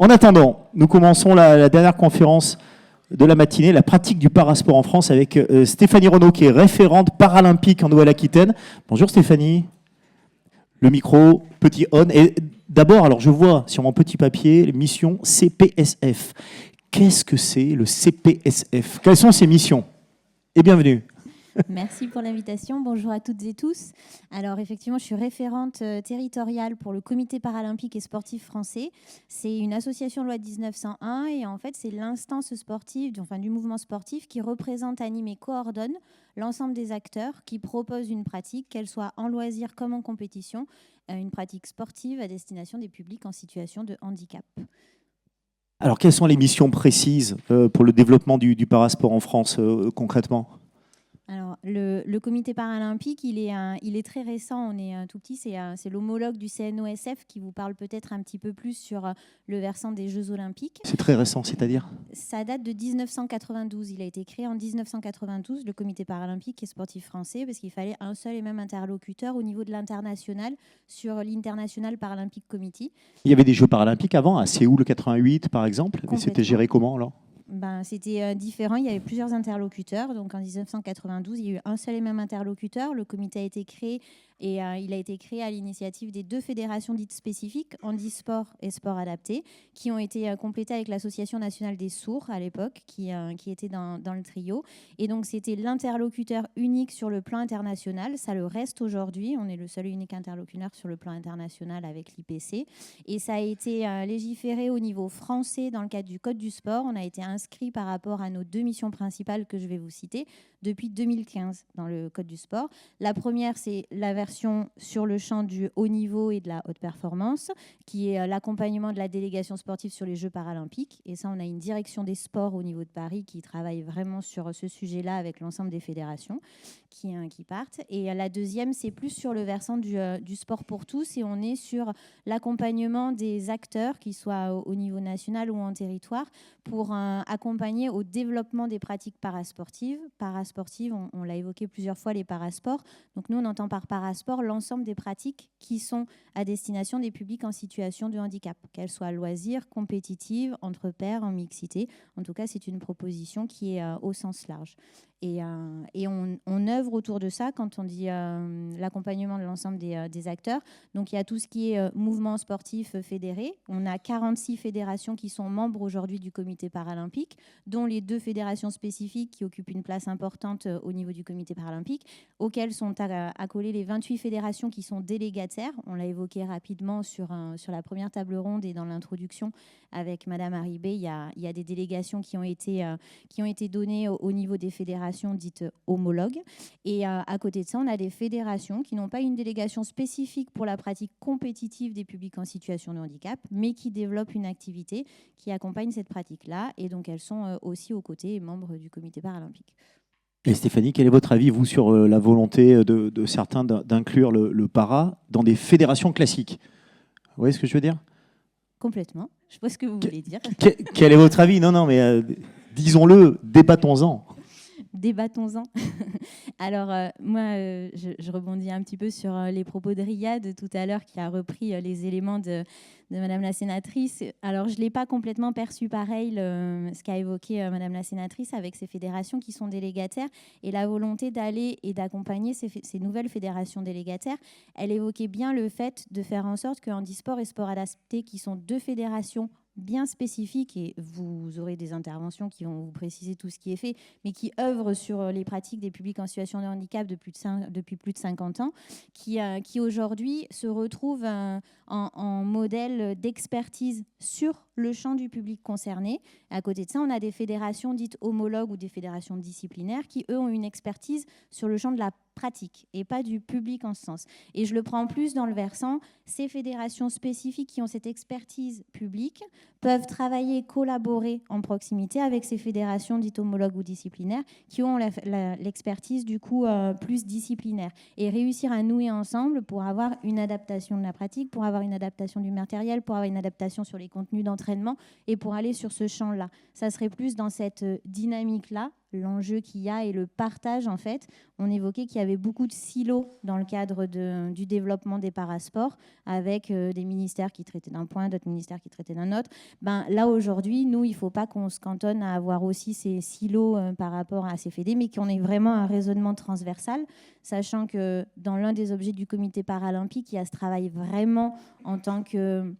En attendant, nous commençons la dernière conférence de la matinée, la pratique du parasport en France, avec Stéphanie Renaud, qui est référente paralympique en Nouvelle-Aquitaine. Bonjour Stéphanie. Le micro, petit on. Et d'abord, alors je vois sur mon petit papier, mission CPSF. Qu'est-ce que c'est le CPSF? Quelles sont ses missions? Et bienvenue. Merci pour l'invitation. Bonjour à toutes et tous. Alors effectivement, je suis référente territoriale pour le Comité paralympique et sportif français. C'est une association loi 1901 et en fait, c'est l'instance sportive, du mouvement sportif qui représente, anime et coordonne l'ensemble des acteurs qui proposent une pratique, qu'elle soit en loisir comme en compétition, une pratique sportive à destination des publics en situation de handicap. Alors, quelles sont les missions précises pour le développement du parasport en France concrètement ? Alors, le comité paralympique, il est très récent, on est tout petit, c'est l'homologue du CNOSF qui vous parle peut-être un petit peu plus sur le versant des Jeux Olympiques. C'est très récent, c'est-à-dire ? Ça date de 1992, il a été créé en 1992, le comité paralympique et sportif français, parce qu'il fallait un seul et même interlocuteur au niveau de l'international sur l'International Paralympic Committee. Il y avait des Jeux paralympiques avant, à Séoul 88 par exemple, mais c'était géré comment alors ? C'était différent, il y avait plusieurs interlocuteurs. Donc en 1992, il y a eu un seul et même interlocuteur. Le comité a été créé et il a été créé à l'initiative des deux fédérations dites spécifiques, handisport et sport adapté, qui ont été complétées avec l'Association nationale des sourds à l'époque, qui était dans le trio. Et donc c'était l'interlocuteur unique sur le plan international. Ça le reste aujourd'hui. On est le seul et unique interlocuteur sur le plan international avec l'IPC. Et ça a été légiféré au niveau français dans le cadre du Code du sport. On a été inscrit par rapport à nos deux missions principales que je vais vous citer depuis 2015 dans le Code du sport. La première, c'est la version sur le champ du haut niveau et de la haute performance, qui est l'accompagnement de la délégation sportive sur les Jeux paralympiques. Et ça, on a une direction des sports au niveau de Paris qui travaille vraiment sur ce sujet-là avec l'ensemble des fédérations qui partent. Et la deuxième, c'est plus sur le versant du sport pour tous, et on est sur l'accompagnement des acteurs, qu'ils soient au niveau national ou en territoire, pour accompagner au développement des pratiques parasportives. Parasportives, on l'a évoqué plusieurs fois, les parasports. Donc nous, on entend par parasport l'ensemble des pratiques qui sont à destination des publics en situation de handicap, qu'elles soient loisirs, compétitives, entre pairs, en mixité. En tout cas, c'est une proposition qui est au sens large. Et on œuvre autour de ça quand on dit l'accompagnement de l'ensemble des acteurs. Donc il y a tout ce qui est mouvement sportif fédéré. On a 46 fédérations qui sont membres aujourd'hui du comité paralympique, dont les deux fédérations spécifiques qui occupent une place importante au niveau du comité paralympique, auxquelles sont accolées les 28 fédérations qui sont délégataires. On l'a évoqué rapidement sur la première table ronde et dans l'introduction avec Madame Haribé. Il y a des délégations qui ont été données au niveau des fédérations dites homologues. Et à côté de ça, on a des fédérations qui n'ont pas une délégation spécifique pour la pratique compétitive des publics en situation de handicap, mais qui développent une activité qui accompagne cette pratique-là. Et donc, elles sont aussi aux côtés membres du comité paralympique. Et Stéphanie, quel est votre avis, vous, sur la volonté de certains d'inclure le para dans des fédérations classiques? Vous voyez ce que je veux dire? Complètement. Je vois ce que vous voulez dire. Quel est votre avis? Non, mais disons-le, débattons-en. Débattons-en. Alors, moi, je rebondis un petit peu sur les propos de Riyad tout à l'heure, qui a repris les éléments de Madame la sénatrice. Alors, je ne l'ai pas complètement perçu pareil, ce qu'a évoqué Madame la sénatrice avec ces fédérations qui sont délégataires et la volonté d'aller et d'accompagner ces nouvelles fédérations délégataires. Elle évoquait bien le fait de faire en sorte que handisport et sport adapté, qui sont deux fédérations bien spécifiques, et vous aurez des interventions qui vont vous préciser tout ce qui est fait, mais qui œuvrent sur les pratiques des publics en situation de handicap depuis plus de 50 ans, qui aujourd'hui se retrouvent en modèle d'expertise sur le champ du public concerné. À côté de ça, on a des fédérations dites homologues ou des fédérations disciplinaires qui, eux, ont une expertise sur le champ de la pratique et pas du public en ce sens. Et je le prends plus dans le versant, ces fédérations spécifiques qui ont cette expertise publique peuvent travailler, collaborer en proximité avec ces fédérations dites homologues ou disciplinaires qui ont l'expertise du coup plus disciplinaire, et réussir à nouer ensemble pour avoir une adaptation de la pratique, pour avoir une adaptation du matériel, pour avoir une adaptation sur les contenus d'entraînement d'entraînement et pour aller sur ce champ-là. Ça serait plus dans cette dynamique-là, l'enjeu qu'il y a et le partage en fait. On évoquait qu'il y avait beaucoup de silos dans le cadre du développement des parasports avec des ministères qui traitaient d'un point, d'autres ministères qui traitaient d'un autre. Là aujourd'hui, nous, il ne faut pas qu'on se cantonne à avoir aussi ces silos par rapport à ces fédés, mais qu'on ait vraiment un raisonnement transversal, sachant que dans l'un des objets du comité paralympique, il y a ce travail vraiment en tant que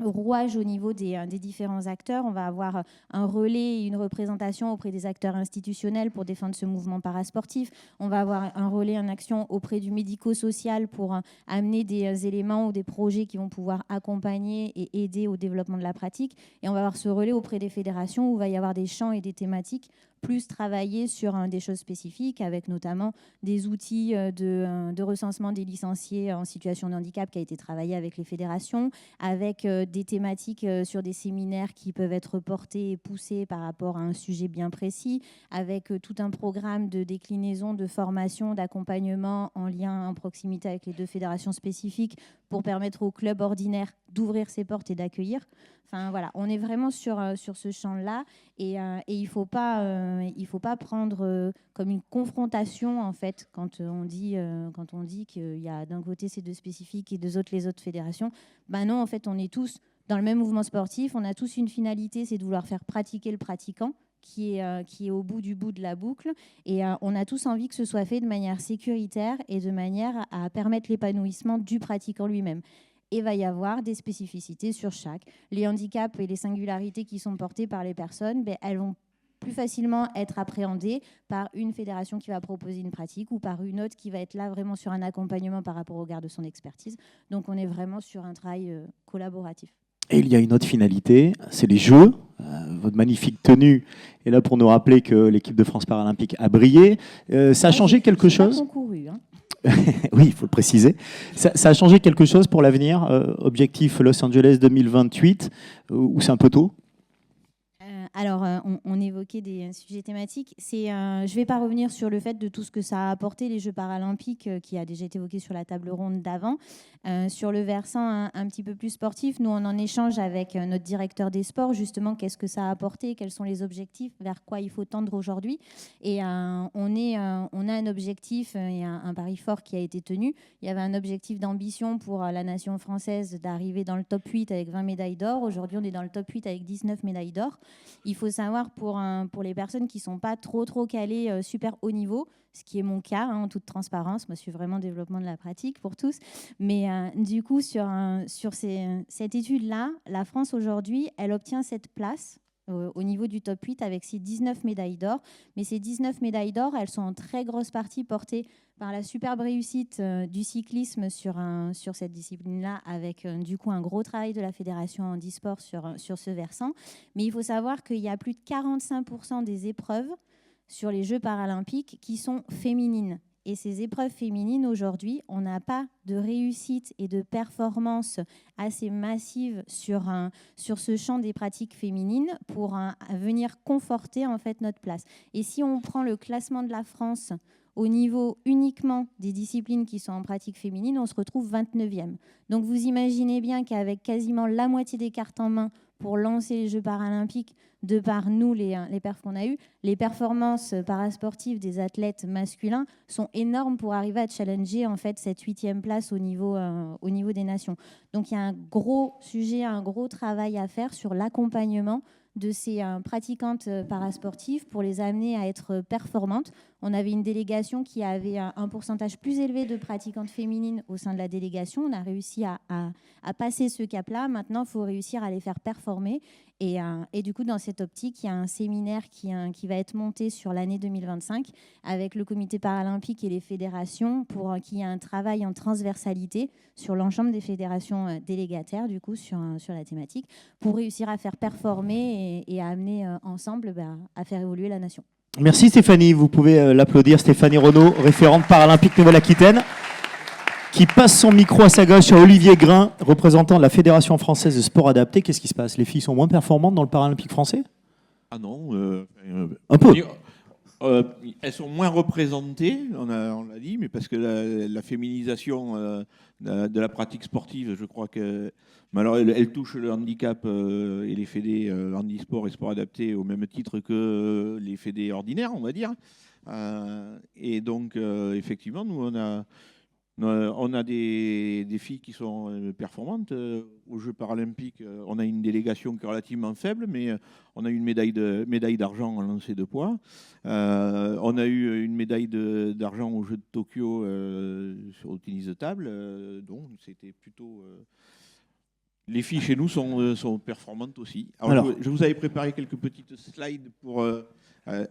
rouage au niveau des différents acteurs. On va avoir un relais et une représentation auprès des acteurs institutionnels pour défendre ce mouvement parasportif. On va avoir un relais en action auprès du médico-social pour amener des éléments ou des projets qui vont pouvoir accompagner et aider au développement de la pratique. Et on va avoir ce relais auprès des fédérations où il va y avoir des champs et des thématiques plus travailler sur des choses spécifiques, avec notamment des outils de recensement des licenciés en situation de handicap qui a été travaillé avec les fédérations, avec des thématiques sur des séminaires qui peuvent être portés et poussés par rapport à un sujet bien précis, avec tout un programme de déclinaison, de formation, d'accompagnement en lien, en proximité avec les 2 fédérations spécifiques pour permettre aux clubs ordinaires d'ouvrir ses portes et d'accueillir. Enfin, voilà, on est vraiment sur ce champ-là et il ne faut pas prendre comme une confrontation en fait quand on dit qu'il y a d'un côté ces 2 spécifiques et des autres les autres fédérations. Non, en fait, on est tous dans le même mouvement sportif, on a tous une finalité, c'est de vouloir faire pratiquer le pratiquant qui est au bout de la boucle et on a tous envie que ce soit fait de manière sécuritaire et de manière à permettre l'épanouissement du pratiquant lui-même. Et il va y avoir des spécificités sur chaque. Les handicaps et les singularités qui sont portées par les personnes, elles vont plus facilement être appréhendées par une fédération qui va proposer une pratique ou par une autre qui va être là vraiment sur un accompagnement par rapport au regard de son expertise. Donc on est vraiment sur un travail collaboratif. Et il y a une autre finalité, c'est les Jeux. Votre magnifique tenue est là pour nous rappeler que l'équipe de France Paralympique a brillé. Ça a changé quelque chose ? Concouru, hein. Oui, il faut le préciser. Ça a changé quelque chose pour l'avenir ? Objectif Los Angeles 2028, ou c'est un peu tôt ? Alors, on évoquait des sujets thématiques. Je ne vais pas revenir sur le fait de tout ce que ça a apporté, les Jeux paralympiques, qui a déjà été évoqué sur la table ronde d'avant. Sur le versant un petit peu plus sportif, nous, on en échange avec notre directeur des sports, justement, qu'est-ce que ça a apporté, quels sont les objectifs, vers quoi il faut tendre aujourd'hui. Et on a un objectif et un pari fort qui a été tenu. Il y avait un objectif d'ambition pour la nation française d'arriver dans le top 8 avec 20 médailles d'or. Aujourd'hui, on est dans le top 8 avec 19 médailles d'or. Il faut savoir pour les personnes qui ne sont pas trop calées super haut niveau, ce qui est mon cas, en toute transparence. Moi, je suis vraiment développement de la pratique pour tous. Mais du coup, sur cette étude-là, la France aujourd'hui, elle obtient cette place au niveau du top 8 avec ses 19 médailles d'or. Mais ces 19 médailles d'or, elles sont en très grosse partie portées par la superbe réussite du cyclisme sur cette discipline-là, avec du coup un gros travail de la Fédération handisport sur ce versant. Mais il faut savoir qu'il y a plus de 45% des épreuves sur les Jeux paralympiques qui sont féminines. Et ces épreuves féminines, aujourd'hui, on n'a pas de réussite et de performance assez massive sur ce champ des pratiques féminines pour venir conforter en fait notre place. Et si on prend le classement de la France au niveau uniquement des disciplines qui sont en pratique féminine, on se retrouve 29e. Donc vous imaginez bien qu'avec quasiment la moitié des cartes en main pour lancer les Jeux paralympiques, de par nous, les perfs qu'on a eues, les performances parasportives des athlètes masculins sont énormes pour arriver à challenger en fait, cette 8e place au niveau des nations. Donc il y a un gros sujet, un gros travail à faire sur l'accompagnement de ces pratiquantes parasportives pour les amener à être performantes. On avait une délégation qui avait un pourcentage plus élevé de pratiquantes féminines au sein de la délégation. On a réussi à passer ce cap-là. Maintenant, il faut réussir à les faire performer. Et du coup, dans cette optique, il y a un séminaire qui va être monté sur l'année 2025 avec le comité paralympique et les fédérations pour qu'il y ait un travail en transversalité sur l'ensemble des fédérations délégataires, du coup, sur la thématique, pour réussir à faire performer et à amener ensemble à faire évoluer la nation. Merci Stéphanie, vous pouvez l'applaudir. Stéphanie Renaud, référente paralympique Nouvelle-Aquitaine, qui passe son micro à sa gauche à Olivier Grain, représentant de la Fédération française de sport adapté. Qu'est-ce qui se passe ? Les filles sont moins performantes dans le paralympique français ? Ah non. Un peu. Elles sont moins représentées, on l'a dit, mais parce que la féminisation de la pratique sportive, je crois que alors elle touche le handicap et les fédés handisport et sport adapté au même titre que les fédés ordinaires, on va dire. Et donc, effectivement, nous, on a des filles qui sont performantes. Aux Jeux paralympiques, on a une délégation qui est relativement faible, mais on a eu une médaille d'argent en lancer de poids. On a eu une médaille d'argent aux Jeux de Tokyo au tennis de table. Donc c'était plutôt... Les filles chez nous sont performantes aussi. Alors, je vous avais préparé quelques petites slides pour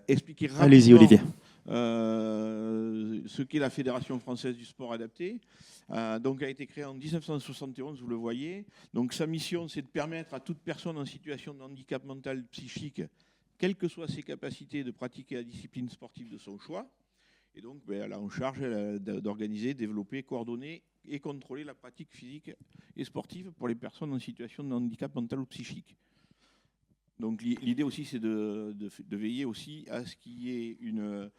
expliquer rapidement... Allez-y, Olivier. Ce qu'est la Fédération française du sport adapté. Donc, a été créée en 1971, vous le voyez. Donc, sa mission, c'est de permettre à toute personne en situation de handicap mental psychique, quelles que soient ses capacités, de pratiquer la discipline sportive de son choix. Et donc, elle a en charge d'organiser, développer, coordonner et contrôler la pratique physique et sportive pour les personnes en situation de handicap mental ou psychique. Donc l'idée aussi, c'est de veiller aussi à ce qu'il y ait le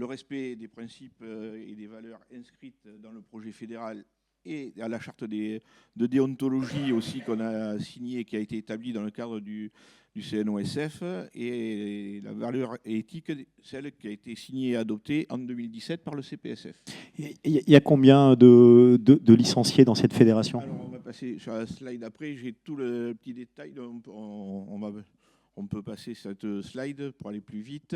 respect des principes et des valeurs inscrites dans le projet fédéral et à la charte de déontologie aussi qu'on a signée, qui a été établie dans le cadre du CNOSF, et la valeur éthique, celle qui a été signée et adoptée en 2017 par le CPSF. Il y a combien de licenciés dans cette fédération? Alors, on va passer sur la slide après, j'ai tout le petit détail, on peut passer cette slide pour aller plus vite.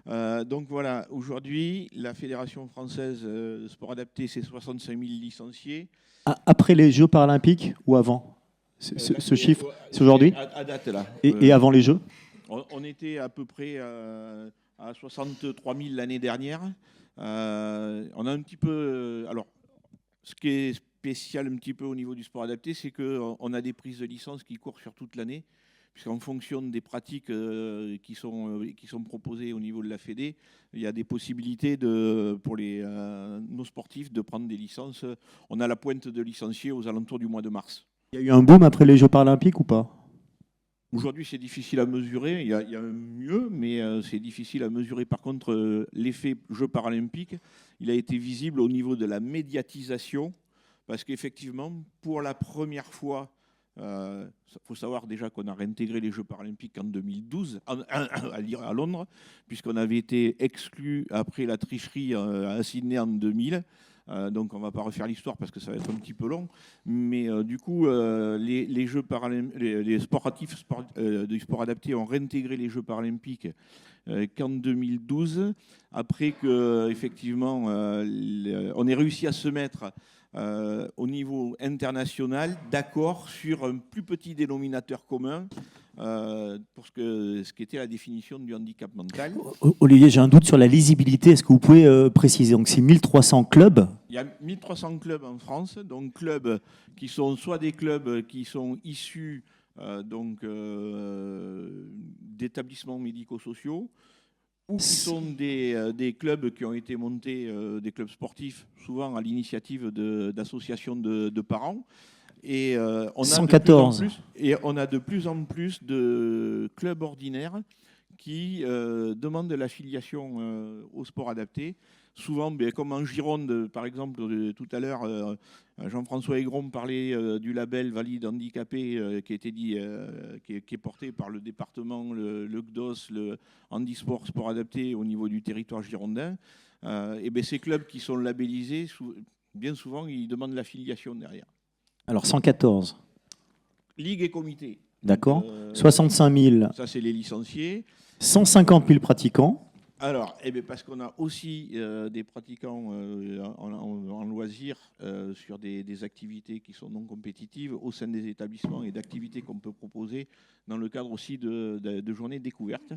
Donc voilà, aujourd'hui, la Fédération française de sport adapté, c'est 65 000 licenciés. Après les Jeux paralympiques ou avant? Ce chiffre, c'est aujourd'hui? À date, là. Et avant les Jeux? On était à peu près à 63 000 l'année dernière. On a un petit peu... alors, ce qui est spécial un petit peu au niveau du sport adapté, c'est qu'on a des prises de licence qui courent sur toute l'année, puisqu'en fonction des pratiques qui sont proposées au niveau de la Fédé, il y a des possibilités pour nos sportifs de prendre des licences. On a la pointe de licenciés aux alentours du mois de mars. Il y a eu un boom après les Jeux paralympiques ou pas? Aujourd'hui, c'est difficile à mesurer. Il y a mieux, mais c'est difficile à mesurer. Par contre, l'effet Jeux paralympiques, il a été visible au niveau de la médiatisation, parce qu'effectivement, pour la première fois, il faut savoir déjà qu'on a réintégré les Jeux paralympiques en 2012 à Londres, puisqu'on avait été exclu après la tricherie à Sydney en 2000. Donc on ne va pas refaire l'histoire parce que ça va être un petit peu long. Mais du coup, les Jeux paralympiques, les sportifs du sport adapté ont réintégré les Jeux paralympiques qu'en 2012, après qu'effectivement on ait réussi à se mettre au niveau international d'accord sur un plus petit dénominateur commun pour ce qu'était la définition du handicap mental. Olivier, j'ai un doute sur la lisibilité. Est-ce que vous pouvez préciser? Donc c'est 1300 clubs? Il y a 1300 clubs en France, donc clubs qui sont soit des clubs qui sont issus d'établissements médico-sociaux, ou qui sont des clubs qui ont été montés, des clubs sportifs, souvent à l'initiative d'associations de parents. Et on 114. On a de plus en plus de clubs ordinaires qui demandent l'affiliation au sport adapté. Souvent, comme en Gironde, par exemple, tout à l'heure, Jean-François Aigron parlait du label Valide Handicapé qui est porté par le département, le GDOS, le Handisport Sport Adapté au niveau du territoire girondin. Et bien, ces clubs qui sont labellisés, bien souvent, ils demandent l'affiliation derrière. Alors 114. Ligue et comité. D'accord. 65 000. Ça, c'est les licenciés. 150 000 pratiquants. Alors, parce qu'on a aussi des pratiquants en loisirs sur des activités qui sont non compétitives au sein des établissements et d'activités qu'on peut proposer dans le cadre aussi de journées découvertes.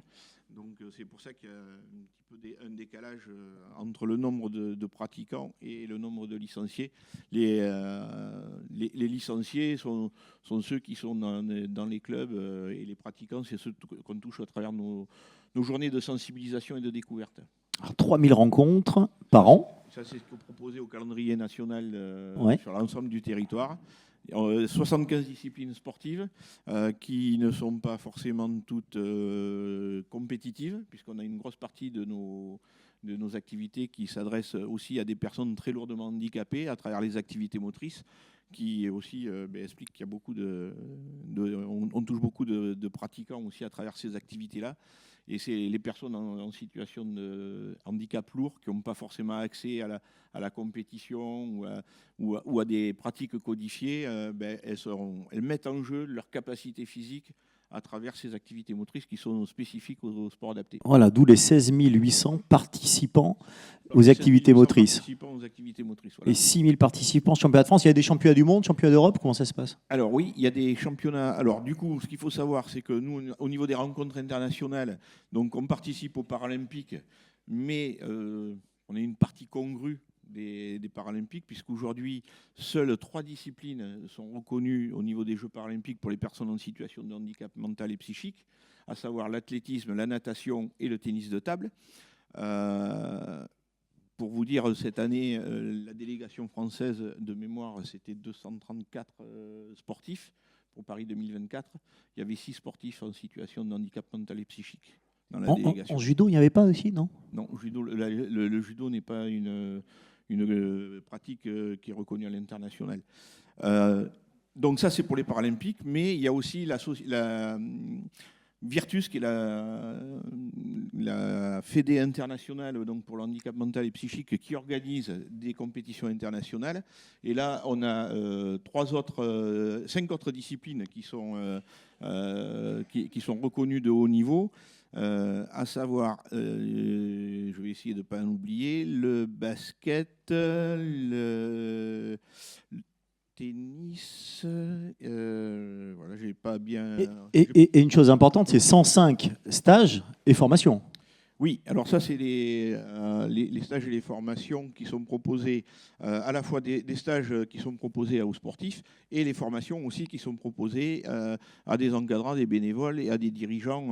Donc, c'est pour ça qu'il y a un petit peu un décalage entre le nombre de pratiquants et le nombre de licenciés. Les licenciés sont ceux qui sont dans les clubs et les pratiquants, c'est ceux qu'on touche à travers nos journées de sensibilisation et de découverte. Alors, 3000 rencontres par an. Ça, c'est ce que proposé au calendrier national sur l'ensemble du territoire. 75 disciplines sportives qui ne sont pas forcément toutes compétitives, puisqu'on a une grosse partie de nos activités qui s'adressent aussi à des personnes très lourdement handicapées à travers les activités motrices, qui aussi explique qu'il y a beaucoup on touche beaucoup de pratiquants aussi à travers ces activités-là. Et c'est les personnes en situation de handicap lourd qui n'ont pas forcément accès à la compétition ou à des pratiques codifiées. Elles mettent en jeu leur capacité physique à travers ces activités motrices qui sont spécifiques au sport adapté. Voilà, d'où les 16 800 participants aux activités motrices. Voilà. Et 6 000 participants au championnat de France. Il y a des championnats du monde, championnats d'Europe, comment ça se passe? Alors oui, il y a des championnats. Alors du coup, ce qu'il faut savoir, c'est que nous, au niveau des rencontres internationales, donc on participe aux Paralympiques, mais on est une partie congrue des Paralympiques, puisqu'aujourd'hui, seules 3 disciplines sont reconnues au niveau des Jeux Paralympiques pour les personnes en situation de handicap mental et psychique, à savoir l'athlétisme, la natation et le tennis de table. Pour vous dire, cette année, la délégation française de mémoire, c'était 234 sportifs pour Paris 2024. Il y avait 6 sportifs en situation de handicap mental et psychique dans la délégation. En judo, il n'y avait pas aussi, non? Non, le judo n'est pas une pratique qui est reconnue à l'international. Donc ça, c'est pour les Paralympiques, mais il y a aussi la Virtus, qui est la Fédé internationale donc pour le handicap mental et psychique, qui organise des compétitions internationales. Et là, on a 5 autres disciplines qui sont reconnues de haut niveau, à savoir, je vais essayer de ne pas en oublier, le basket, le tennis, voilà, j'ai pas bien. Et une chose importante, c'est 105 stages et formations. Oui, alors ça, c'est les stages et les formations qui sont proposés, à la fois des stages qui sont proposés aux sportifs et les formations aussi qui sont proposées à des encadrants, des bénévoles et à des dirigeants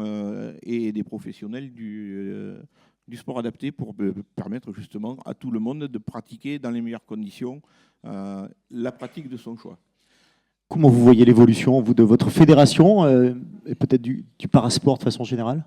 et des professionnels du sport adapté pour permettre justement à tout le monde de pratiquer dans les meilleures conditions la pratique de son choix. Comment vous voyez l'évolution, vous, de votre fédération et peut-être du parasport de façon générale?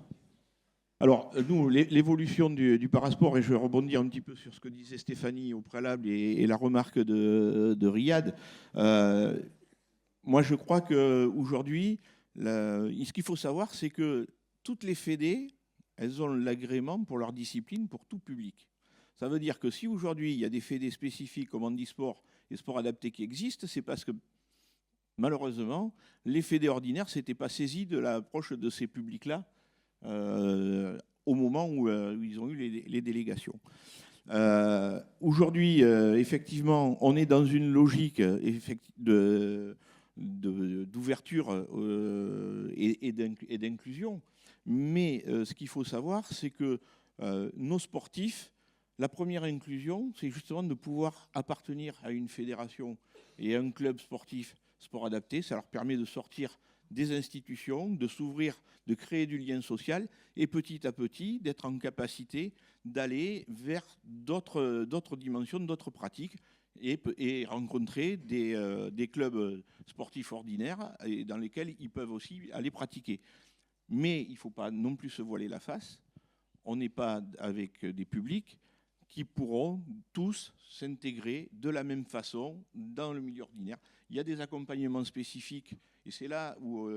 Alors, nous, l'évolution du parasport, et je vais rebondir un petit peu sur ce que disait Stéphanie au préalable et la remarque de Riyad. Moi, je crois qu'aujourd'hui, ce qu'il faut savoir, c'est que toutes les fédés, elles ont l'agrément pour leur discipline, pour tout public. Ça veut dire que si aujourd'hui, il y a des fédés spécifiques comme handisport et sport adapté qui existent, c'est parce que, malheureusement, les fédés ordinaires ne s'étaient pas saisis de l'approche de ces publics-là au moment où ils ont eu les délégations. Aujourd'hui, effectivement, on est dans une logique d'ouverture et d'inclusion. Mais ce qu'il faut savoir, c'est que nos sportifs, la première inclusion, c'est justement de pouvoir appartenir à une fédération et à un club sportif sport adapté. Ça leur permet de sortir des institutions, de s'ouvrir, de créer du lien social et petit à petit d'être en capacité d'aller vers d'autres dimensions, d'autres pratiques et rencontrer des clubs sportifs ordinaires et dans lesquels ils peuvent aussi aller pratiquer. Mais il ne faut pas non plus se voiler la face. On n'est pas avec des publics qui pourront tous s'intégrer de la même façon dans le milieu ordinaire. Il y a des accompagnements spécifiques et c'est là où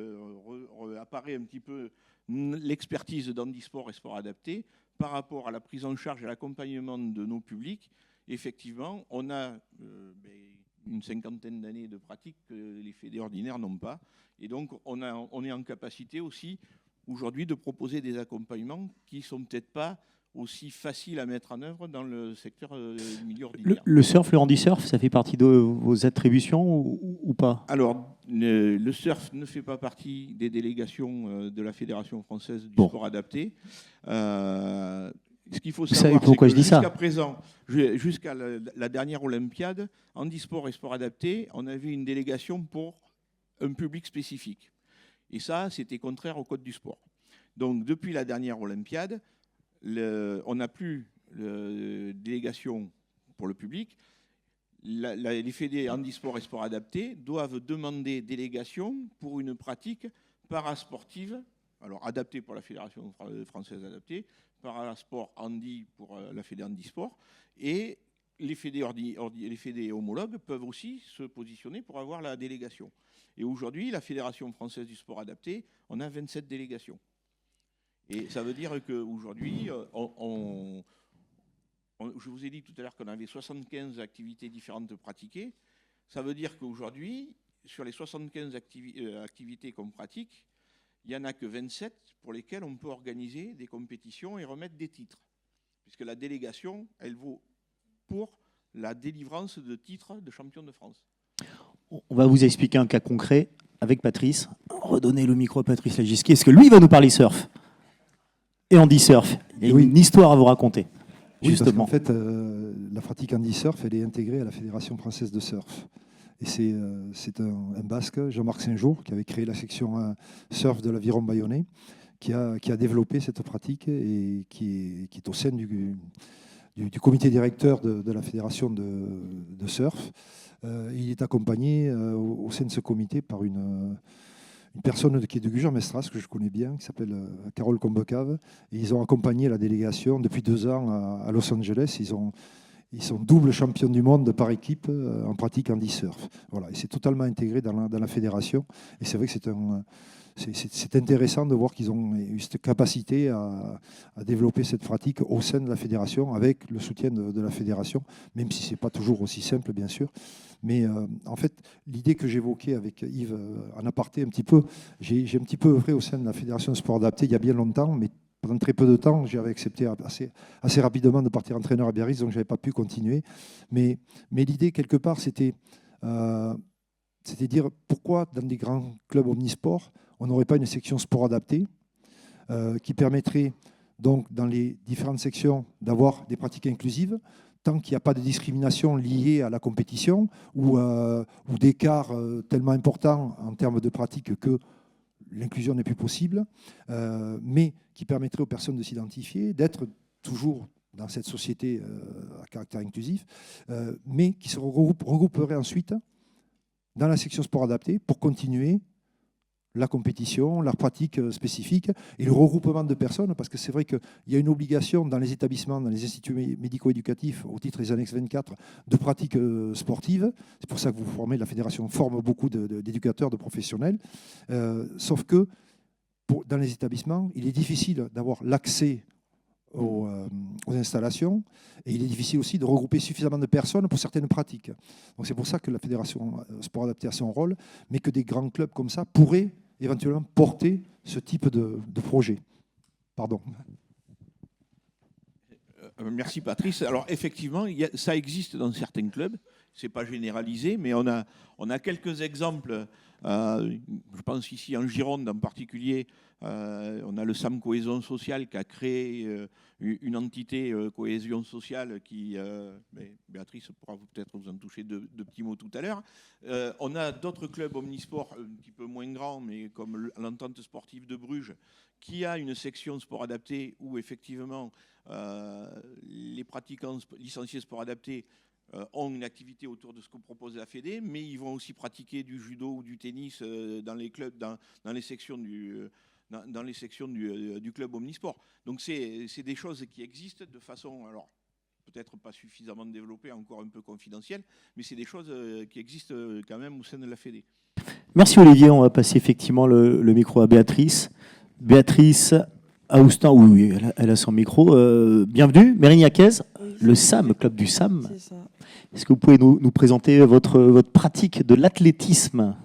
apparaît un petit peu l'expertise d'handisport et sport adapté par rapport à la prise en charge et à l'accompagnement de nos publics. Effectivement, on a une 50aine d'années de pratique que les fédés ordinaires n'ont pas. Et donc, on est en capacité aussi aujourd'hui de proposer des accompagnements qui ne sont peut-être pas aussi faciles à mettre en œuvre dans le secteur du milieu ordinaire. Le surf, le handisurf, ça fait partie de vos attributions ou pas? Alors, le surf ne fait pas partie des délégations de la Fédération française du sport adapté. Ce qu'il faut savoir, c'est que jusqu'à présent, jusqu'à la dernière Olympiade, handisport et sport adapté, on avait une délégation pour un public spécifique. Et ça, c'était contraire au code du sport. Donc, depuis la dernière Olympiade, on n'a plus de délégation pour le public. les fédés handisport et sport adapté doivent demander délégation pour une pratique parasportive, alors adaptée pour la Fédération française adaptée, parasport handi pour la fédé handisport, et les fédés homologues peuvent aussi se positionner pour avoir la délégation. Et aujourd'hui, la Fédération française du sport adapté, on a 27 délégations. Et ça veut dire qu'aujourd'hui, je vous ai dit tout à l'heure qu'on avait 75 activités différentes pratiquées. Ça veut dire qu'aujourd'hui, sur les 75 activités qu'on pratique, il n'y en a que 27 pour lesquelles on peut organiser des compétitions et remettre des titres. Puisque la délégation, elle vaut pour la délivrance de titres de champion de France. On va vous expliquer un cas concret avec Patrice. Redonnez le micro à Patrice Lagisquier, parce que lui, il va nous parler surf. Et handisurf. Il y a une histoire à vous raconter. Oui, justement. En fait, la pratique handisurf, elle est intégrée à la Fédération française de surf. Et c'est un Basque, Jean-Marc Saint-Jour, qui avait créé la section surf de l'Aviron Bayonnais, qui a développé cette pratique et qui est au sein du comité directeur de la Fédération de surf. Il est accompagné au sein de ce comité par une personne qui est de Gujan-Mestras, que je connais bien, qui s'appelle Carole Combecave. Et ils ont accompagné la délégation depuis 2 ans à Los Angeles. Ils sont double champions du monde par équipe en pratique handisurf. Voilà, et c'est totalement intégré dans la fédération. Et c'est vrai que c'est intéressant de voir qu'ils ont eu cette capacité à développer cette pratique au sein de la fédération, avec le soutien de la fédération, même si ce n'est pas toujours aussi simple, bien sûr. Mais en fait, l'idée que j'évoquais avec Yves en aparté un petit peu, j'ai un petit peu œuvré au sein de la Fédération de sport adapté il y a bien longtemps, mais pendant très peu de temps, j'avais accepté assez rapidement de partir entraîneur à Biarritz, donc je n'avais pas pu continuer. Mais l'idée, quelque part, c'était dire pourquoi dans des grands clubs omnisports, on n'aurait pas une section sport adapté qui permettrait donc dans les différentes sections d'avoir des pratiques inclusives, tant qu'il n'y a pas de discrimination liée à la compétition ou d'écart tellement important en termes de pratique que l'inclusion n'est plus possible, mais qui permettrait aux personnes de s'identifier, d'être toujours dans cette société à caractère inclusif, mais qui se regrouperait ensuite dans la section sport adapté pour continuer la compétition, la pratique spécifique et le regroupement de personnes, parce que c'est vrai qu'il y a une obligation dans les établissements, dans les instituts médico-éducatifs, au titre des annexes 24, de pratiques sportives. C'est pour ça que vous formez, la fédération forme beaucoup d'éducateurs, de professionnels. Sauf que dans les établissements, il est difficile d'avoir l'accès aux installations et il est difficile aussi de regrouper suffisamment de personnes pour certaines pratiques. Donc c'est pour ça que la Fédération Sport Adapté a son rôle, mais que des grands clubs comme ça pourraient éventuellement porter ce type de projet. Pardon. Merci Patrice. Alors effectivement, ça existe dans certains clubs. Ce n'est pas généralisé, mais on a quelques exemples. Je pense ici en Gironde en particulier, on a le SAM Cohésion Sociale qui a créé une entité cohésion sociale qui, Béatrice pourra peut-être vous en toucher deux petits mots tout à l'heure. On a d'autres clubs omnisports un petit peu moins grands, mais comme l'entente sportive de Bruges, qui a une section sport adapté où effectivement les pratiquants licenciés sport adapté ont une activité autour de ce que propose la Fédé, mais ils vont aussi pratiquer du judo ou du tennis dans les clubs, dans les sections du club omnisport. Donc c'est des choses qui existent de façon, alors peut-être pas suffisamment développée, encore un peu confidentielle, mais c'est des choses qui existent quand même au sein de la Fédé. Merci Olivier, on va passer effectivement le micro à Béatrice. Béatrice Aoustin, oui, elle a son micro. Bienvenue, Mérignaquez, oui, le SAM, le club du SAM. C'est ça. Est-ce que vous pouvez nous présenter votre pratique de l'athlétisme ?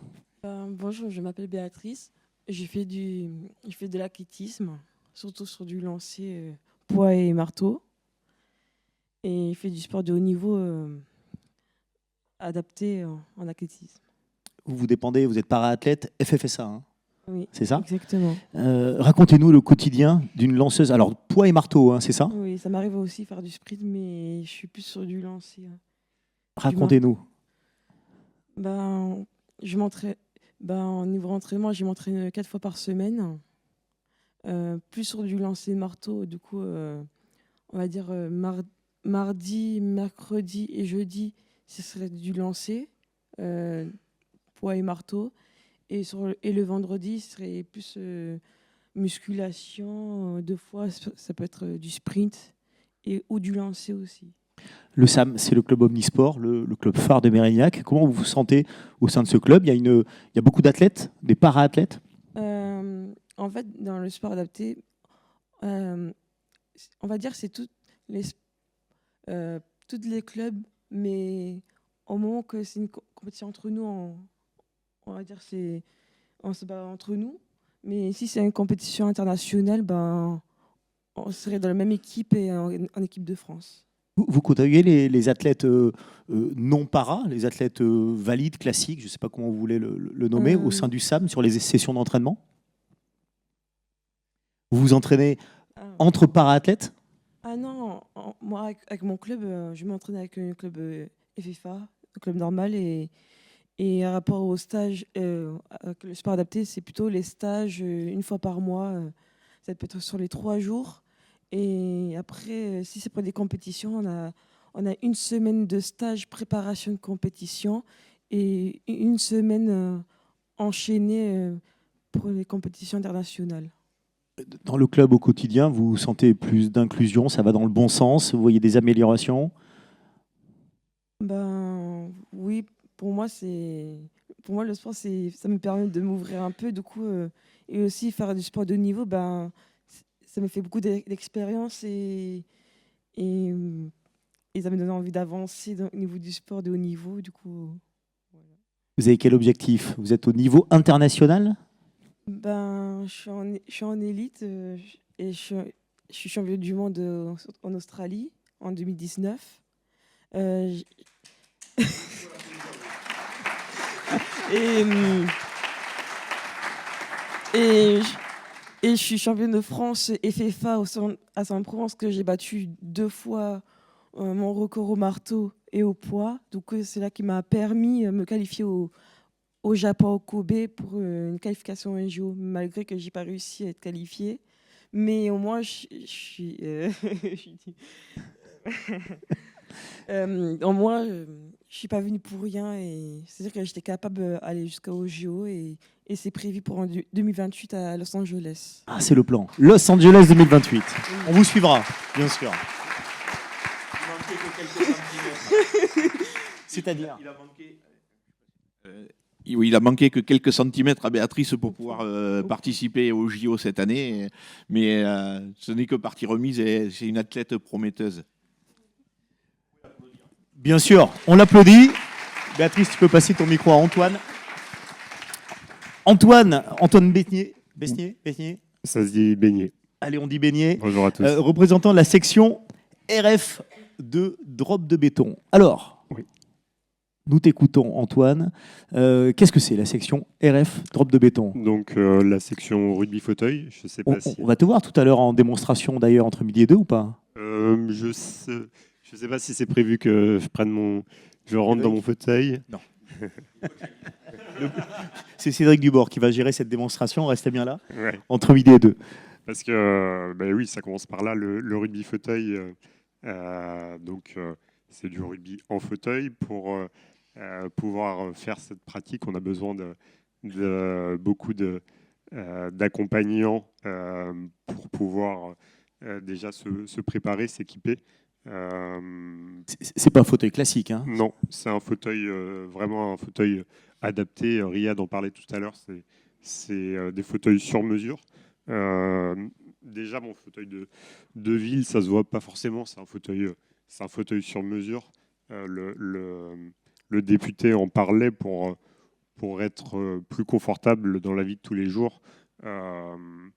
Bonjour, je m'appelle Béatrice. J'ai fait de l'athlétisme, surtout sur du lancer poids et marteau. Et j'ai fait du sport de haut niveau adapté en athlétisme. Vous dépendez, vous êtes para-athlète FFSA, hein ? Oui, c'est ça ? Exactement. Racontez-nous le quotidien d'une lanceuse. Alors, poids et marteau, hein, c'est ça ? Oui, ça m'arrive aussi faire du sprint, mais je suis plus sur du lancer. Racontez-nous. Je m'entraîne. Au niveau entraînement, je m'entraîne 4 fois par semaine. Plus sur du lancer marteau. Du coup, on va dire mardi, mercredi et jeudi, ce serait du lancer, poids et marteau. Et le vendredi, ce serait plus musculation. 2 fois, ça peut être du sprint ou du lancer aussi. Le SAM, c'est le club omnisport, le club phare de Mérignac. Comment vous vous sentez au sein de ce club? Il y a beaucoup d'athlètes, des para-athlètes? En fait, dans le sport adapté, on va dire que c'est tous les clubs, mais au moment que c'est une compétition entre nous, on va dire on se bat entre nous. Mais si c'est une compétition internationale, ben, on serait dans la même équipe et en équipe de France. Vous côtoyez les athlètes non para, les athlètes valides, classiques, je ne sais pas comment vous voulez le nommer, au sein du SAM sur les sessions d'entraînement? Vous vous entraînez entre para-athlètes? Ah non, moi avec mon club, je m'entraîne avec un club FFA, un club normal. Et par rapport au stage, avec le sport adapté, c'est plutôt les stages une fois par mois. Ça peut être sur les 3 jours. Et après, si c'est pour des compétitions, on a une semaine de stage préparation de compétition et une semaine enchaînée pour les compétitions internationales. Dans le club au quotidien, vous sentez plus d'inclusion? Ça va dans le bon sens? Vous voyez des améliorations? Ben oui, pour moi le sport, ça me permet de m'ouvrir un peu, du coup, et aussi faire du sport de haut niveau, ben ça me fait beaucoup d'expérience et ça me donne envie d'avancer au niveau du sport de haut niveau, du coup. Voilà. Vous avez quel objectif? Vous êtes au niveau international? Ben je suis en élite et je suis championne du monde en Australie en 2019. j- Et, et, et je suis championne de France FFA à Saint-Provence, que j'ai battu 2 fois mon record au marteau et au poids. Donc c'est là qui m'a permis de me qualifier au Japon, au Kobe, pour une qualification NGO, malgré que j'ai pas réussi à être qualifiée. Mais au moins, je suis... en moi, je suis pas venue pour rien, et c'est-à-dire que j'étais capable d'aller jusqu'au JO, et c'est prévu pour en 2028 à Los Angeles. Ah, c'est le plan. Los Angeles 2028. On vous suivra, bien sûr. C'est-à-dire il a manqué que quelques centimètres à Béatrice pour pouvoir participer au JO cette année, mais ce n'est que partie remise et c'est une athlète prometteuse. Bien sûr, on l'applaudit. Béatrice, tu peux passer ton micro à Antoine. Antoine Besnier. Ça se dit Beignet. Allez, on dit Besnier. Bonjour à tous. Représentant de la section RF de drop de béton. Alors, Oui. Nous t'écoutons, Antoine. Qu'est-ce que c'est la section RF drop de béton? Donc la section rugby fauteuil, je sais pas si... On va te voir tout à l'heure en démonstration d'ailleurs entre midi et 2 ou pas? Je sais pas si c'est prévu que je rentre dans mon fauteuil. Non. C'est Cédric Dubord qui va gérer cette démonstration. Restez bien là, Ouais. entre midi et 2. Parce que oui, ça commence par là, le rugby fauteuil. C'est du rugby en fauteuil. Pour pouvoir faire cette pratique, on a besoin de beaucoup d'accompagnants pour pouvoir déjà se préparer, s'équiper. C'est pas un fauteuil classique, hein? Non, c'est un fauteuil, vraiment un fauteuil adapté. Riyad en parlait tout à l'heure, c'est des fauteuils sur mesure. Déjà, mon fauteuil de ville, ça se voit pas forcément, c'est un fauteuil sur mesure. Le député en parlait pour être plus confortable dans la vie de tous les jours. On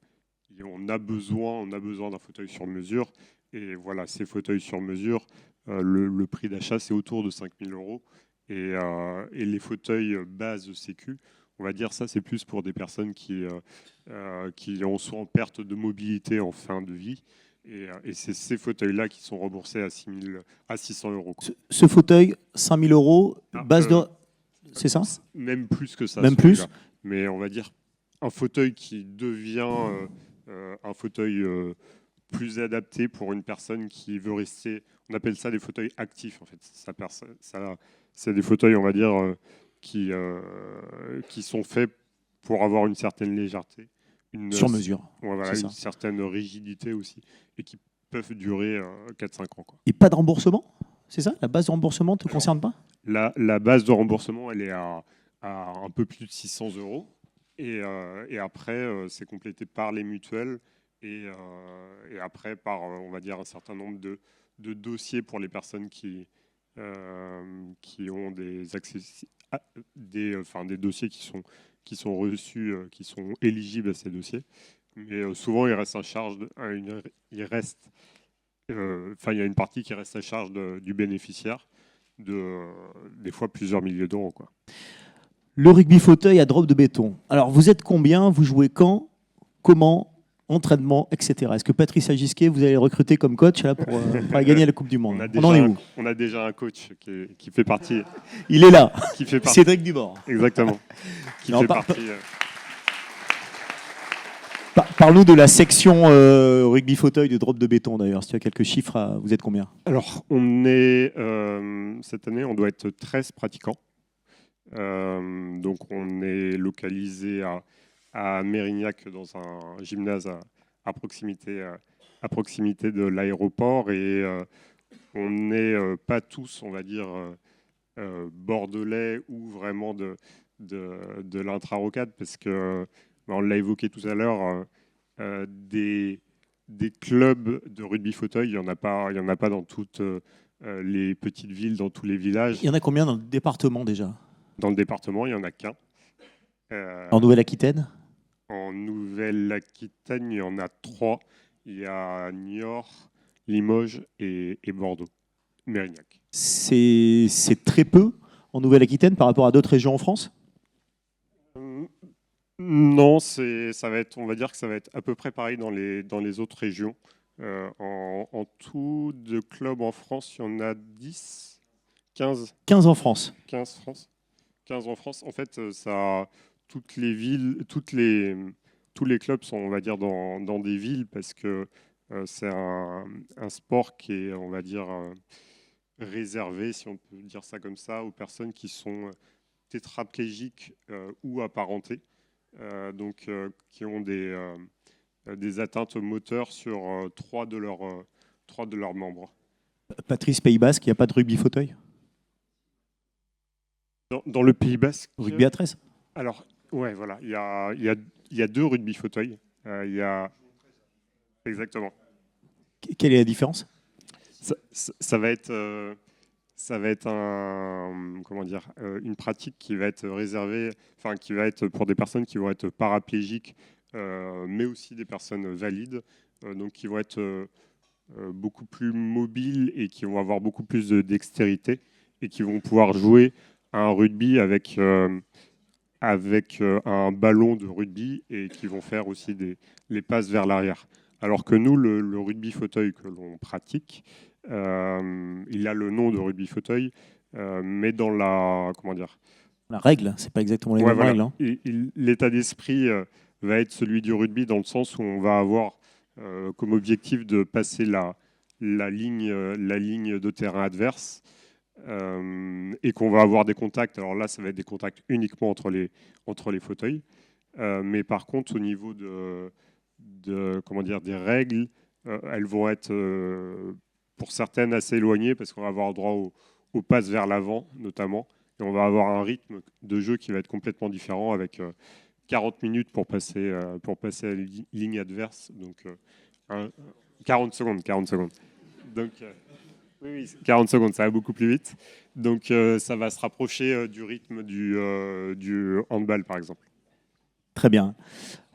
a besoin d'un fauteuil sur mesure. Et voilà, ces fauteuils sur mesure, le prix d'achat, c'est autour de 5 000 €. Et les fauteuils base Sécu, on va dire ça, c'est plus pour des personnes qui sont en perte de mobilité en fin de vie. Et c'est ces fauteuils-là qui sont remboursés à 600 €. Ce fauteuil, 5 000 €, base de... C'est ça? Même plus que ça. Même plus? Mais on va dire un fauteuil qui devient un fauteuil plus adapté pour une personne qui veut rester. On appelle ça des fauteuils actifs, en fait. c'est des fauteuils, on va dire, qui sont faits pour avoir une certaine légèreté. Sur mesure. Ouais, voilà, c'est une ça. certaine rigidité aussi, et qui peuvent durer 4-5 ans, quoi. Et pas de remboursement, c'est ça? La base de remboursement ne te concerne pas? La base de remboursement, elle est à un peu plus de 600 €. Et après, c'est complété par les mutuelles et après par, on va dire, un certain nombre de dossiers pour les personnes qui ont des dossiers qui sont reçus, qui sont éligibles à ces dossiers. Mais souvent, il reste à charge, il y a une partie qui reste à charge du bénéficiaire, des fois plusieurs milliers d'euros, quoi. Le rugby fauteuil à drop de béton. Alors, vous êtes combien? Vous jouez quand? Comment? Entraînement, etc. Est-ce que Patrice Agisquet, vous allez le recruter comme coach là, pour aller gagner la Coupe du Monde? On en est où? On a déjà un coach qui fait partie. Il est là. Qui fait partie. Cédric Dubord. Exactement. Qui Non, fait partie. Parle-nous de la section rugby fauteuil de drop de béton d'ailleurs. Si tu as quelques chiffres, vous êtes combien? Alors, on est, cette année, on doit être 13 pratiquants. Donc, on est localisé à Mérignac, dans un gymnase à proximité de l'aéroport. Et on n'est pas tous, on va dire, bordelais ou vraiment de l'intra-rocade, parce que, on l'a évoqué tout à l'heure, des clubs de rugby fauteuil, il n'y en a pas dans toutes les petites villes, dans tous les villages. Il y en a combien dans le département déjà? Dans le département, il n'y en a qu'un. En Nouvelle-Aquitaine? En Nouvelle-Aquitaine, il y en a 3. Il y a Niort, Limoges et Bordeaux, Mérignac. C'est très peu en Nouvelle-Aquitaine par rapport à d'autres régions en France? Non, on va dire que ça va être à peu près pareil dans les autres régions. En tout, de clubs en France, il y en a 10, 15. 15 en France. 15 en France. En fait, toutes les villes, tous les clubs sont, on va dire, dans des villes, parce que c'est un sport qui est, on va dire, réservé, si on peut dire ça comme ça, aux personnes qui sont tétraplégiques ou apparentées, donc qui ont des atteintes moteurs sur 3 de leurs membres. Patrice, Pays Basque, il n'y a pas de rugby fauteuil? Dans le Pays Basque. Rugby à 13? Alors, ouais, voilà, il y a 2 rugby fauteuils. Exactement. Quelle est la différence? Ça va être une pratique qui va être réservée, qui va être pour des personnes qui vont être paraplégiques, mais aussi des personnes valides, donc qui vont être beaucoup plus mobiles et qui vont avoir beaucoup plus de dextérité et qui vont pouvoir jouer à un rugby avec un ballon de rugby, et qui vont faire aussi les passes vers l'arrière. Alors que nous, le rugby fauteuil que l'on pratique, il a le nom de rugby fauteuil, mais dans la règle, c'est pas exactement les mêmes règles. Hein. L'état d'esprit va être celui du rugby, dans le sens où on va avoir comme objectif de passer la ligne de terrain adverse, et qu'on va avoir des contacts. Alors là, ça va être des contacts uniquement entre les fauteuils, mais par contre, au niveau des règles, elles vont être pour certaines assez éloignées, parce qu'on va avoir droit aux passes vers l'avant notamment, et on va avoir un rythme de jeu qui va être complètement différent, avec 40 minutes pour passer à la ligne adverse, donc 40 secondes. Donc oui, 40 secondes, ça va beaucoup plus vite. Donc ça va se rapprocher du rythme du handball, par exemple. Très bien.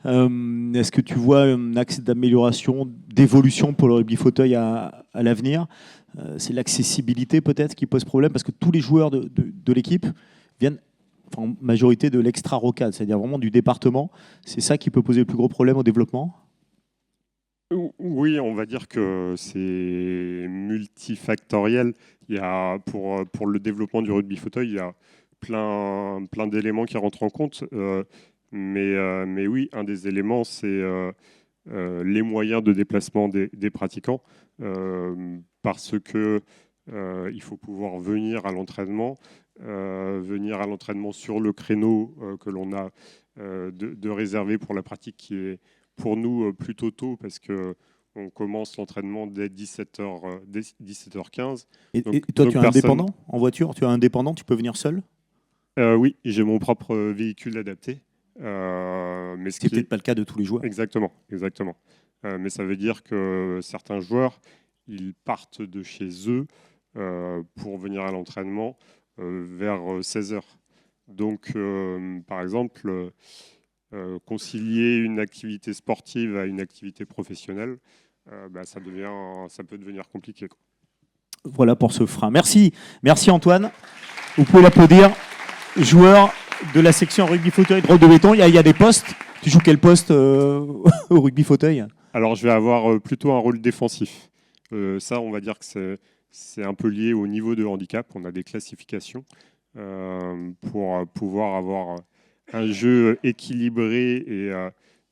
Est-ce que tu vois un axe d'amélioration, d'évolution pour le rugby fauteuil à l'avenir? C'est l'accessibilité peut-être qui pose problème, parce que tous les joueurs de l'équipe viennent en majorité de l'extra-rocade, c'est-à-dire vraiment du département. C'est ça qui peut poser le plus gros problème au développement? Oui, on va dire que c'est multifactoriel. Il y a, pour le développement du rugby fauteuil, il y a plein d'éléments qui rentrent en compte. Mais oui, un des éléments, c'est les moyens de déplacement des pratiquants, parce que il faut pouvoir venir à l'entraînement, venir à l'entraînement sur le créneau que l'on a de réserver pour la pratique qui est pour nous plutôt tôt parce qu'on commence l'entraînement dès 17h15. Et Donc toi, tu es personne... indépendant en voiture? Tu es indépendant, tu peux venir seul? Oui, j'ai mon propre véhicule adapté. Mais Ce qui n'est peut-être pas le cas de tous les joueurs. Exactement. Mais ça veut dire que certains joueurs, ils partent de chez eux pour venir à l'entraînement vers 16h. Donc, par exemple, concilier une activité sportive à une activité professionnelle, ça peut devenir compliqué, quoi. Voilà pour ce frein. Merci Antoine. Vous pouvez l'applaudir. Joueur de la section rugby fauteuil de de béton. Il y a des postes. Tu joues quel poste au rugby fauteuil? Alors, je vais avoir plutôt un rôle défensif. Ça, on va dire que c'est un peu lié au niveau de handicap. On a des classifications pour pouvoir avoir un jeu équilibré et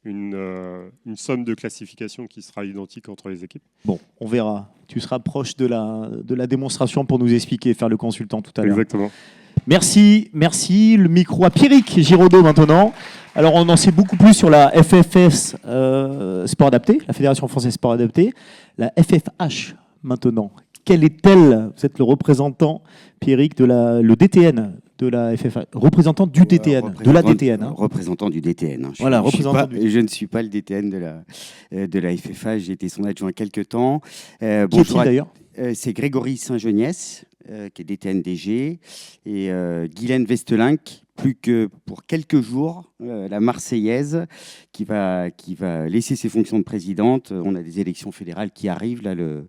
une somme de classification qui sera identique entre les équipes. Bon, on verra. Tu seras proche de la démonstration pour nous expliquer, faire le consultant tout à l'heure. Exactement. Merci. Le micro à Pierrick Giraudot maintenant. Alors, on en sait beaucoup plus sur la FFS Sport Adapté, la Fédération Française Sport Adapté. La FFH maintenant. Quelle est-elle? Vous êtes le représentant, Pierrick, le DTN de la FFH, représentant du DTN, de la DTN. Représentant du DTN. Hein. Voilà, représentant je ne suis pas le DTN de la FFH, j'ai été son adjoint quelques temps. Qui est-il d'ailleurs? C'est Grégory Saint-Geniès, qui est DTN-DG, et Guylaine Vestelink, plus que pour quelques jours, la Marseillaise, qui va laisser ses fonctions de présidente. On a des élections fédérales qui arrivent là, le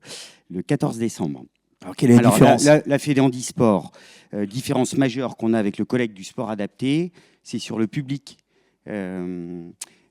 14 décembre. Alors, quelle est la différence? La Fédé handisport, différence majeure qu'on a avec le collègue du sport adapté, c'est sur le public. Sur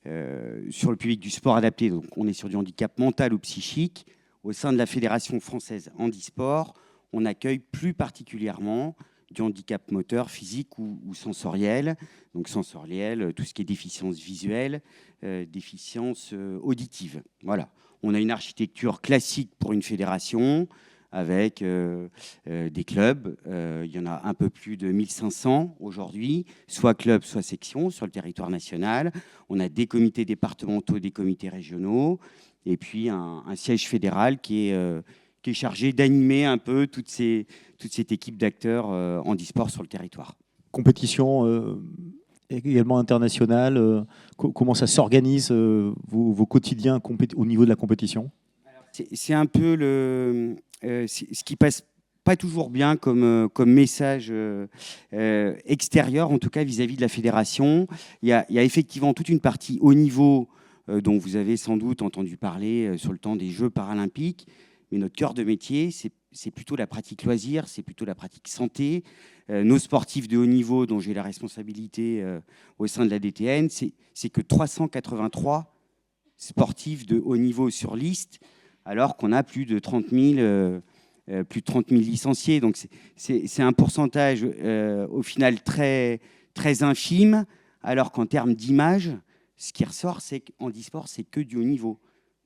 le public du sport adapté, donc on est sur du handicap mental ou psychique. Au sein de la Fédération française handisport, on accueille plus particulièrement du handicap moteur, physique ou sensoriel. Donc sensoriel, tout ce qui est déficience visuelle, déficience auditive. Voilà. On a une architecture classique pour une fédération avec des clubs. Il y en a un peu plus de 1500 aujourd'hui, soit clubs, soit sections sur le territoire national. On a des comités départementaux, des comités régionaux, et puis un siège fédéral qui est chargé d'animer un peu toute cette équipe d'acteurs handisport sur le territoire. Compétition également internationale, comment ça s'organise vos quotidiens au niveau de la compétition? C'est un peu ce qui passe pas toujours bien comme message extérieur, en tout cas vis-à-vis de la fédération. Il y a effectivement toute une partie haut niveau dont vous avez sans doute entendu parler sur le temps des Jeux paralympiques. Mais notre cœur de métier, c'est plutôt la pratique loisir, c'est plutôt la pratique santé. Nos sportifs de haut niveau, dont j'ai la responsabilité au sein de la DTN, c'est que 383 sportifs de haut niveau sur liste, alors qu'on a plus de 30 000 licenciés. Donc c'est un pourcentage au final très, très infime, alors qu'en termes d'image, ce qui ressort, c'est qu'en handisport, c'est que du haut niveau.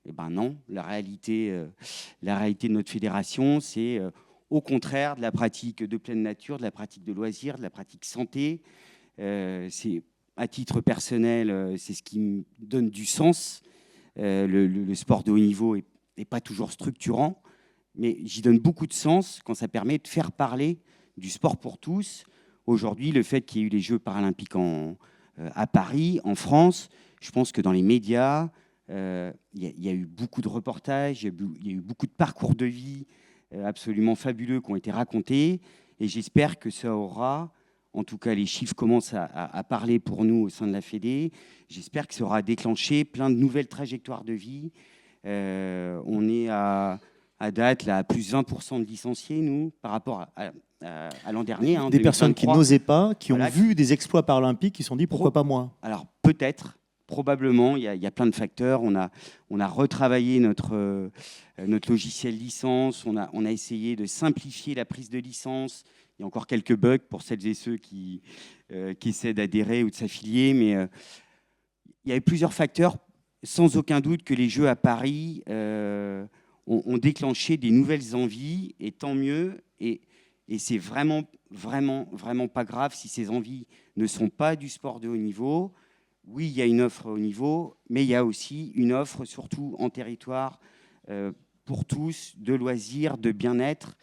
Eh ben non, la réalité de notre fédération, c'est au contraire de la pratique de pleine nature, de la pratique de loisirs, de la pratique santé. C'est à titre personnel, c'est ce qui me donne du sens. Le sport de haut niveau n'est pas toujours structurant, mais j'y donne beaucoup de sens quand ça permet de faire parler du sport pour tous. Aujourd'hui, le fait qu'il y ait eu les Jeux paralympiques à Paris, en France, je pense que dans les médias, il y a eu beaucoup de reportages, il y a eu beaucoup de parcours de vie absolument fabuleux qui ont été racontés, et j'espère que ça aura, en tout cas les chiffres commencent à parler pour nous au sein de la Fédé, j'espère que ça aura déclenché plein de nouvelles trajectoires de vie. On est à date là, à plus 20% de licenciés, nous, par rapport à l'an dernier. Des 2023. Personnes qui n'osaient pas, qui ont vu des exploits paralympiques, qui se sont dit pourquoi pas moi? Alors peut-être. Probablement, il y a plein de facteurs. On a retravaillé notre logiciel licence. On a essayé de simplifier la prise de licence. Il y a encore quelques bugs pour celles et ceux qui essaient d'adhérer ou de s'affilier. Mais il y a eu plusieurs facteurs. Sans aucun doute que les Jeux à Paris ont déclenché des nouvelles envies. Et tant mieux. Et Et c'est vraiment, vraiment, vraiment pas grave si ces envies ne sont pas du sport de haut niveau. Oui, il y a une offre haut niveau, mais il y a aussi une offre, surtout en territoire, pour tous, de loisirs, de bien-être.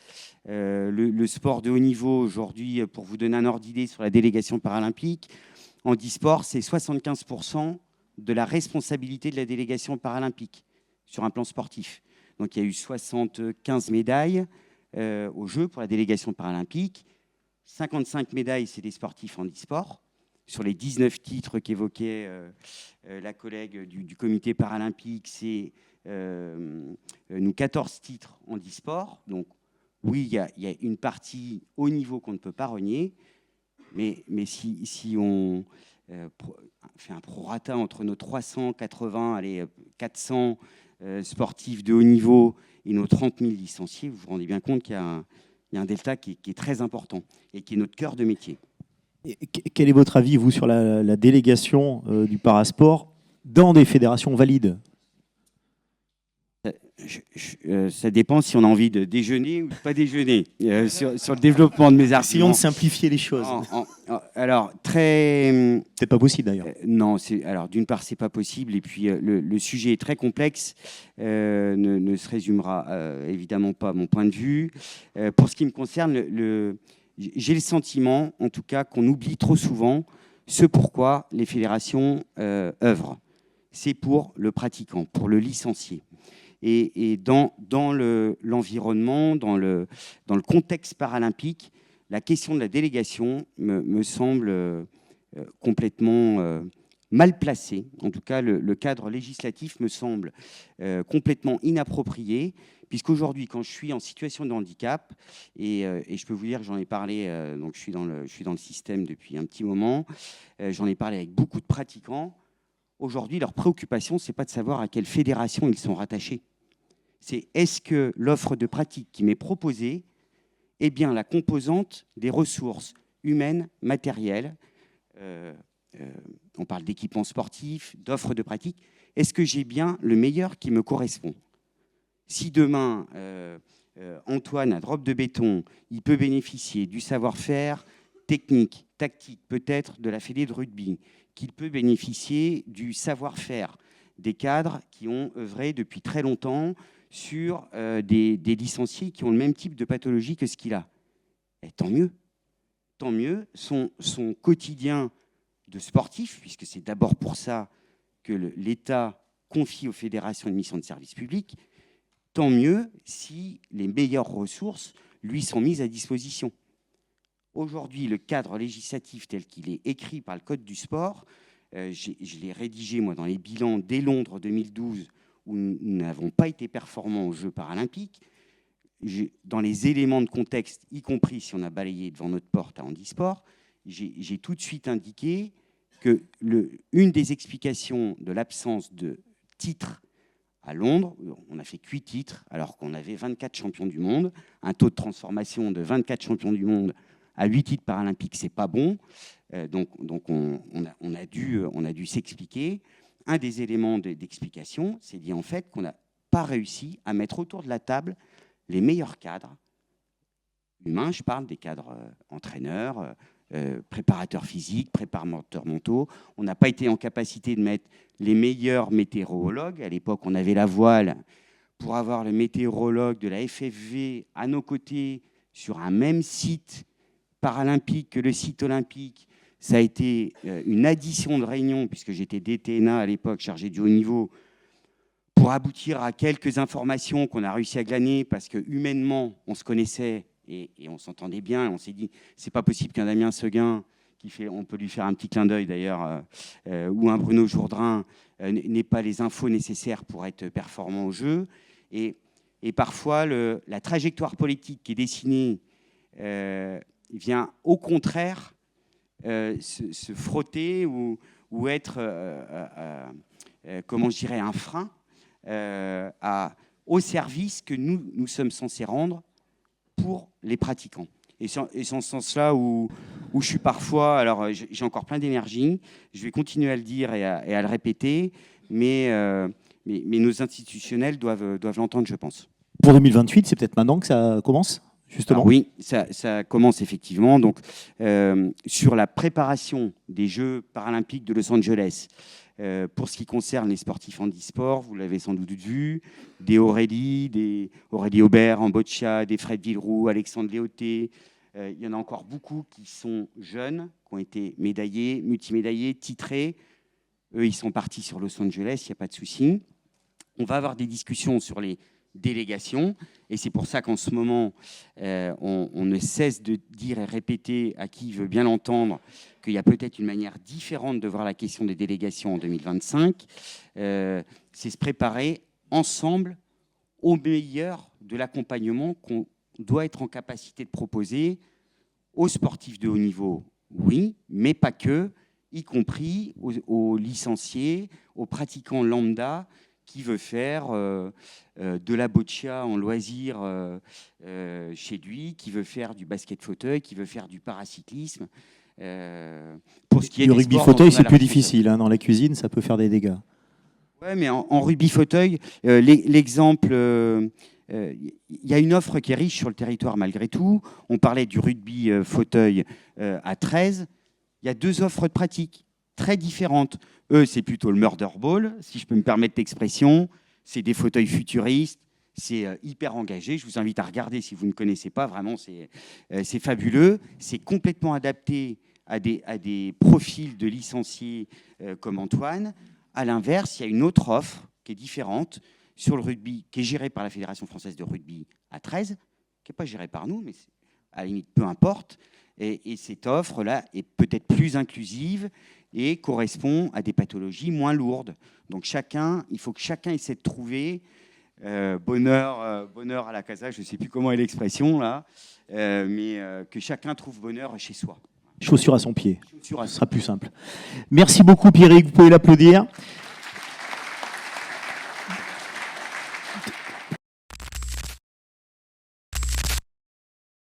Le sport de haut niveau, aujourd'hui, pour vous donner un ordre d'idée sur la délégation paralympique, en e-sport, c'est 75% de la responsabilité de la délégation paralympique sur un plan sportif. Donc il y a eu 75 médailles aux Jeux pour la délégation paralympique. 55 médailles, c'est des sportifs en e-sport. Sur les 19 titres qu'évoquait la collègue du comité paralympique, c'est nous 14 titres en e-sport. Donc oui, il y a une partie haut niveau qu'on ne peut pas renier, mais si on fait un prorata entre nos 380, 400 sportifs de haut niveau et nos 30 000 licenciés, vous vous rendez bien compte qu'il y a un delta qui est très important et qui est notre cœur de métier. Et quel est votre avis, vous, sur la délégation du parasport dans des fédérations valides? Ça dépend si on a envie de déjeuner ou de pas déjeuner sur le développement de mes arguments. Essayons de simplifier les choses. Alors, très... C'est pas possible, d'ailleurs. Non, alors d'une part, c'est pas possible. Et puis, le sujet est très complexe. Ne se résumera évidemment pas à mon point de vue. Pour ce qui me concerne, j'ai le sentiment, en tout cas, qu'on oublie trop souvent ce pourquoi les fédérations œuvrent. C'est pour le pratiquant, pour le licencié. Et dans l'environnement, dans le contexte paralympique, la question de la délégation me semble complètement mal placée. En tout cas, le cadre législatif me semble complètement inapproprié, puisqu'aujourd'hui, quand je suis en situation de handicap, et je peux vous dire que j'en ai parlé, donc je suis dans le système depuis un petit moment, j'en ai parlé avec beaucoup de pratiquants. Aujourd'hui, leur préoccupation, ce n'est pas de savoir à quelle fédération ils sont rattachés. C'est est-ce que l'offre de pratique qui m'est proposée est bien la composante des ressources humaines, matérielles. On parle d'équipements sportifs, d'offres de pratique. Est-ce que j'ai bien le meilleur qui me correspond? Si demain, Antoine, à Drop de Béton, il peut bénéficier du savoir-faire technique, tactique, peut-être de la fédé de rugby, qu'il peut bénéficier du savoir-faire des cadres qui ont œuvré depuis très longtemps sur des licenciés qui ont le même type de pathologie que ce qu'il a. Et tant mieux. Tant mieux. Son quotidien de sportif, puisque c'est d'abord pour ça que l'État confie aux fédérations une mission de service public, tant mieux si les meilleures ressources lui sont mises à disposition. Aujourd'hui, le cadre législatif tel qu'il est écrit par le Code du sport, je l'ai rédigé moi dans les bilans dès Londres 2012, où nous n'avons pas été performants aux Jeux paralympiques. Dans les éléments de contexte, y compris si on a balayé devant notre porte à Handisport, j'ai tout de suite indiqué que une des explications de l'absence de titres à Londres, on a fait 8 titres alors qu'on avait 24 champions du monde, un taux de transformation de 24 champions du monde à 8 titres paralympiques, c'est pas bon. Donc on a dû s'expliquer. Un des éléments d'explication, c'est dit en fait qu'on n'a pas réussi à mettre autour de la table les meilleurs cadres humains. Je parle des cadres entraîneurs, préparateurs physiques, préparateurs mentaux. On n'a pas été en capacité de mettre les meilleurs météorologues. À l'époque, on avait la voile pour avoir le météorologue de la FFV à nos côtés sur un même site paralympique que le site olympique. Ça a été une addition de réunions, puisque j'étais DTNA à l'époque, chargé du haut niveau, pour aboutir à quelques informations qu'on a réussi à glaner, parce que humainement, on se connaissait et on s'entendait bien. On s'est dit, c'est pas possible qu'un Damien Seguin, on peut lui faire un petit clin d'œil d'ailleurs, ou un Bruno Jourdain, n'ait pas les infos nécessaires pour être performant au jeu. Et parfois, la trajectoire politique qui est dessinée vient au contraire se frotter ou être, comment je dirais, un frein au service que nous sommes censés rendre pour les pratiquants. Et c'est en ce sens-là où je suis parfois... Alors, j'ai encore plein d'énergie, je vais continuer à le dire et à le répéter, mais nos institutionnels doivent l'entendre, je pense. Pour 2028, c'est peut-être maintenant que ça commence, justement. Alors oui, ça commence effectivement. Donc, sur la préparation des Jeux paralympiques de Los Angeles, pour ce qui concerne les sportifs handisport, vous l'avez sans doute vu, des Aurélie Aubert en boccia, des Fred Villeroux, Alexandre Léoté. Il y en a encore beaucoup qui sont jeunes, qui ont été médaillés, multimédaillés, titrés. Eux, ils sont partis sur Los Angeles, il n'y a pas de souci. On va avoir des discussions sur les délégations, et c'est pour ça qu'en ce moment, on ne cesse de dire et répéter à qui veut bien l'entendre qu'il y a peut-être une manière différente de voir la question des délégations en 2025. C'est se préparer ensemble au meilleur de l'accompagnement qu'on doit être en capacité de proposer aux sportifs de haut niveau, oui, mais pas que, y compris aux licenciés, aux pratiquants lambda qui veut faire de la boccia en loisir chez lui, qui veut faire du basket fauteuil, qui veut faire du paracyclisme. Pour ce qui est du des rugby sports fauteuil, dont on a c'est la plus responsabilité. difficile. Hein. Dans la cuisine, ça peut faire des dégâts. Ouais, mais en rugby fauteuil, l'exemple, il y a une offre qui est riche sur le territoire malgré tout. On parlait du rugby fauteuil à 13. Il y a 2 offres de pratique très différentes. Eux, c'est plutôt le murder ball, si je peux me permettre l'expression. C'est des fauteuils futuristes. C'est hyper engagé. Je vous invite à regarder si vous ne connaissez pas. Vraiment, c'est fabuleux. C'est complètement adapté à des profils de licenciés comme Antoine. À l'inverse, il y a une autre offre qui est différente sur le rugby, qui est gérée par la Fédération française de rugby à 13, qui n'est pas gérée par nous, mais à la limite, peu importe. Et cette offre-là est peut-être plus inclusive et correspond à des pathologies moins lourdes. Donc il faut que chacun essaie de trouver bonheur à la casa, je ne sais plus comment est l'expression là, mais que chacun trouve bonheur chez soi. Chaussure à son pied. Chaussure à Ce sera plus simple. Merci beaucoup, Pierrick. Vous pouvez l'applaudir.